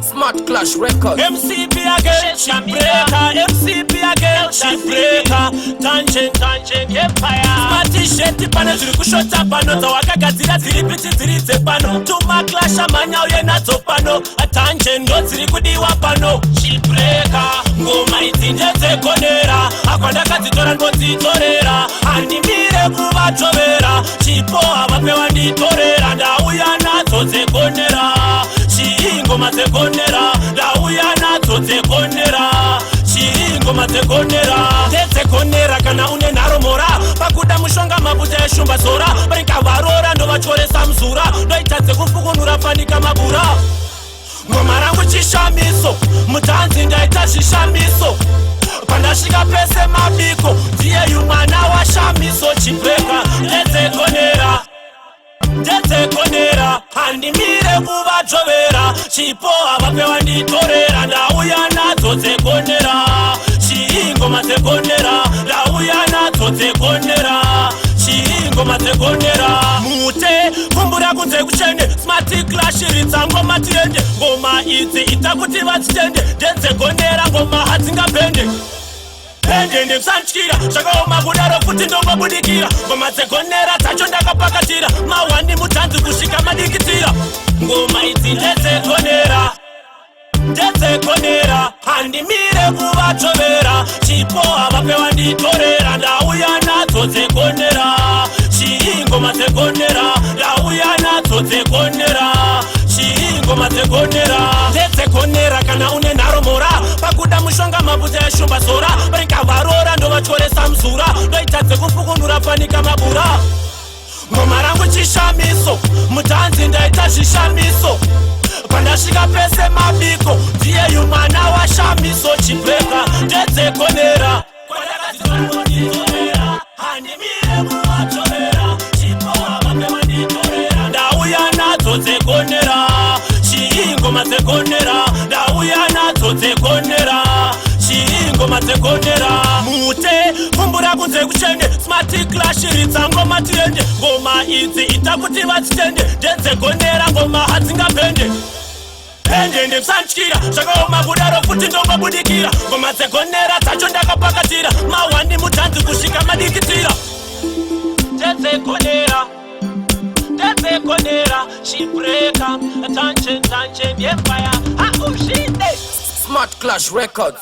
Smart Clash Records. MCB again, she breaker. MCB again, she breaker. Tangent, empire. Smarty sheti pano ziri kushota pano. Zawakagadzira ziri biti dziridze pano. Tuma clash amanya uye nadzo pano. Tangent ndo dziri kudiwa pano. She breaker. Ngoma idzi ndedzekonera. Akwandakadzitora ndodzitorera. Handimire kuvatovera. Chipo avapewa nditorera. Ndauya nadzo dzekonera. Ngoma dzekonera, ndauya nadzo dzekonera. Ngoma dzekonera, ndedzekonera kana une nharomora. Pakuda mushonga mafuta eshumba zora. Varikavarora ndovachoresa mzura. Ndoita dzekufukunura fanika mabura. Ngoma rangu chishamiso, mutanzi ndaita zvishamiso. Pandasvika pese mabiko, ndiye yumwana washamiso. Chipeka, ndedzekonera, handimire kuvatovera. Chipo avapewa nditorera, ndauya nadzo dzekonera. Ngoma dzekonera, ndauya nadzo dzekonera. Ngoma dzekonera, mute kumbura kunze kuchende. Smart Clash ridza ngoma tiende. Ngoma idzi ita kuti vadzitende. Ndedzekonera, ngoma hadzingapende. Pende ndekusantyira, zvakaoma kudaro kuti ndongobudikira. Ngoma dzekonera dzacho ndakapakatira. Mawani mutanzi kusvika madikitira. Ngoma idzi ndedzekonera, handimire kuvatovera. Chipo avapewa nditorera, ndauya nadzo dzekonera. Ngoma dzekonera, ndauya nadzo dzekonera. Ngoma dzekonera, ndedzekonera kana une nharomora. Pakuda mushonga mafuta eshumba zora. Varikavarora ndovachoresa mzura. Ndoita dzekufukunura fanika mabura. Ngoma rangu chishamiso, mutanzi ndaita zvishamiso. Pandasvika pese mabiko, ndiye yumwana washamiso. Chipeka, ndedzekonera, handimire kuvatovera. Chipo avapewa nditorera, ndauya nadzo dzekonera. Ngoma dzekonera, ndauya nadzo dzekonera. Ngoma dzekonera, mute kumbura kunze kuchende. Smart Clash ridza ngoma tiende. Ngoma idzi ita kuti vadzitende. Ndedzekonera, ngoma hadzingapende. Pende ndekusantyira, zvakaoma kudaro kuti ndongobudikira. Ngoma dzekonera dzacho ndakapakatira. Mawani mutanzi kusvika madikitira. Ndedzekonera, she breaker. Tangent, empire. Smart Clash Records.